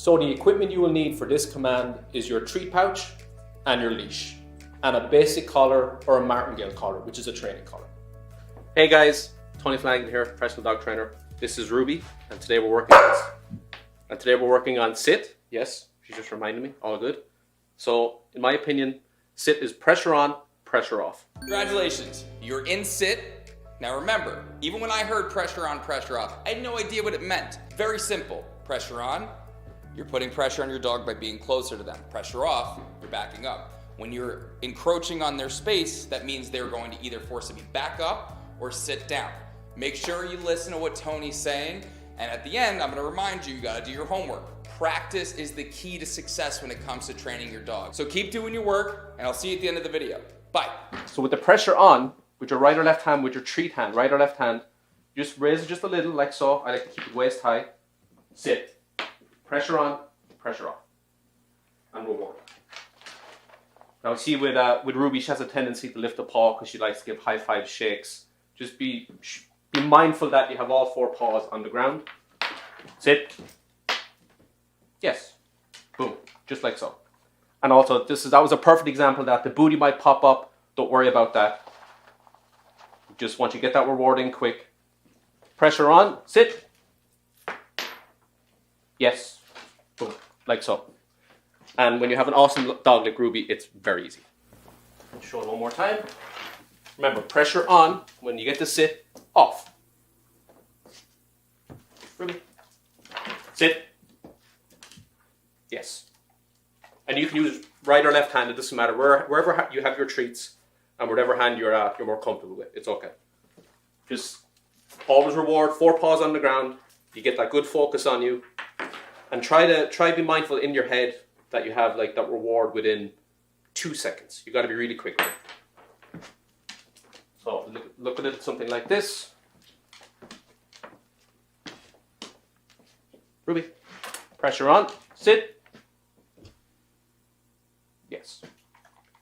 So the equipment you will need for this command is your treat pouch and your leash, and a basic collar or a martingale collar, which is a training collar. Hey guys, Tony Flanagan here, professional dog trainer. This is Ruby, and today we're working on sit. Yes, she just reminded me, all good. So in my opinion, sit is pressure on, pressure off. Congratulations, you're in sit. Now remember, even when I heard pressure on, pressure off, I had no idea what it meant. Very simple. Pressure on, you're putting pressure on your dog by being closer to them. Pressure off, you're backing up. When you're encroaching on their space, that means they're going to either force to be back up or sit down. Make sure you listen to what Tony's saying, and at the end, I'm gonna remind you, you gotta do your homework. Practice is the key to success when it comes to training your dog. So keep doing your work, and I'll see you at the end of the video. Bye. So with the pressure on, with your right or left hand, with your treat hand, right or left hand, just raise it just a little, like so. I like to keep it waist high. Sit. Pressure on, pressure off. And reward. Now see with Ruby, she has a tendency to lift the paw because she likes to give high five shakes. Just be mindful that you have all four paws on the ground. Sit. Yes. Boom. Just like so. And also, that was a perfect example that the booty might pop up. Don't worry about that. Just once you get that reward in quick. Pressure on. Sit. Yes. Boom. Like so. And when you have an awesome dog like Ruby, it's very easy. Show it one more time. Remember, pressure on. When you get to sit, off. Ruby. Sit. Yes. And you can use right or left hand. It doesn't matter. Wherever you have your treats and whatever hand you're more comfortable with. It's okay. Just always reward. Four paws on the ground. You get that good focus on you. And try to be mindful in your head that you have like that reward within 2 seconds. You got to be really quick. So look at it something like this. Ruby, pressure on, sit. Yes.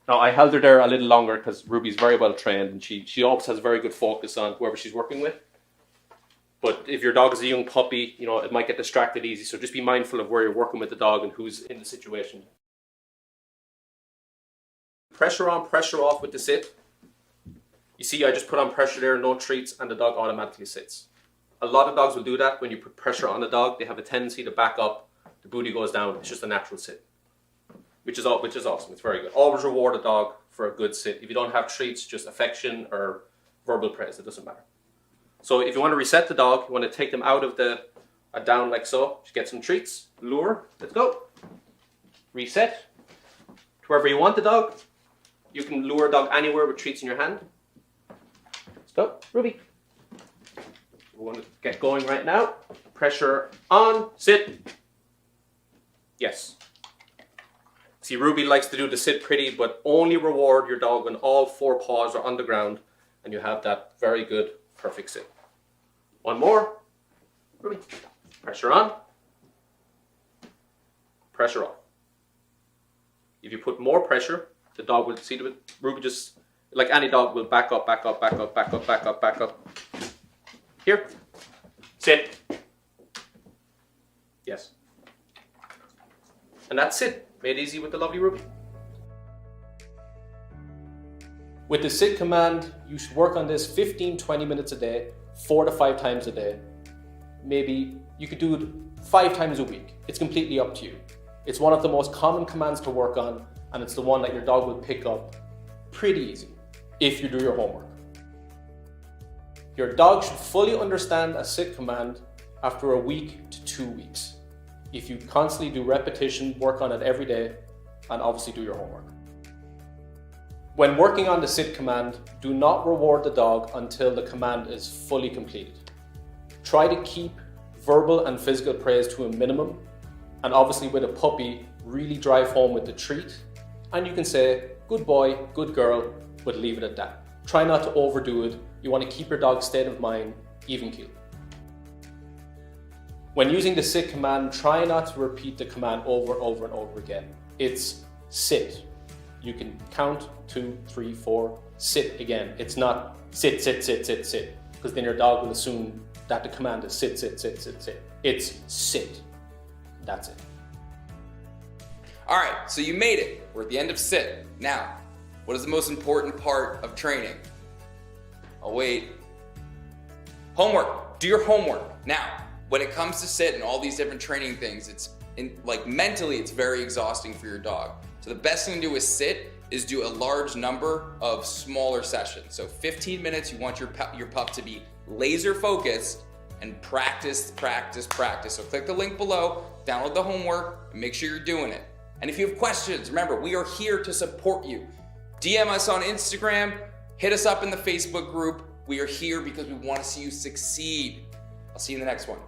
Now I held her there a little longer because Ruby's very well trained and she always has very good focus on whoever she's working with. But if your dog is a young puppy, you know, it might get distracted easy. So just be mindful of where you're working with the dog and who's in the situation. Pressure on, pressure off with the sit. You see, I just put on pressure there, no treats, and the dog automatically sits. A lot of dogs will do that. When you put pressure on the dog, they have a tendency to back up. The booty goes down. It's just a natural sit, which is awesome. It's very good. Always reward a dog for a good sit. If you don't have treats, just affection or verbal praise. It doesn't matter. So if you want to reset the dog, you want to take them out of a down like so. Just get some treats, lure, let's go. Reset to wherever you want the dog. You can lure a dog anywhere with treats in your hand. Let's go, Ruby. We want to get going right now. Pressure on, sit. Yes. See, Ruby likes to do the sit pretty, but only reward your dog when all four paws are on the ground and you have that very good perfect sit. One more. Ruby. Pressure on. Pressure off. If you put more pressure, the dog will see the Ruby just like any dog will back up, back up, back up, back up, back up, back up. Here. Sit. Yes. And that's it. Made easy with the lovely Ruby. With the sit command, you should work on this 15-20 minutes a day, 4 to 5 times a day. Maybe you could do it 5 times a week. It's completely up to you. It's one of the most common commands to work on, and it's the one that your dog will pick up pretty easy if you do your homework. Your dog should fully understand a sit command after a week to 2 weeks. If you constantly do repetition, work on it every day, and obviously do your homework. When working on the sit command, do not reward the dog until the command is fully completed. Try to keep verbal and physical praise to a minimum, and obviously with a puppy, really drive home with the treat, and you can say, good boy, good girl, but leave it at that. Try not to overdo it. You want to keep your dog's state of mind even keel. When using the sit command, try not to repeat the command over and over and over again. It's sit. You can count 2, 3, 4, sit again. It's not sit, sit, sit, sit, sit, because then your dog will assume that the command is sit, sit, sit, sit, sit. It's sit. That's it. All right, so you made it. We're at the end of sit. Now, what is the most important part of training? Oh, wait. Homework. Do your homework. Now, when it comes to sit and all these different training things, mentally, it's very exhausting for your dog. So the best thing to do with sit is do a large number of smaller sessions. So 15 minutes, you want your pup to be laser focused and practice. So click the link below, download the homework, and make sure you're doing it. And if you have questions, remember, we are here to support you. DM us on Instagram, hit us up in the Facebook group. We are here because we want to see you succeed. I'll see you in the next one.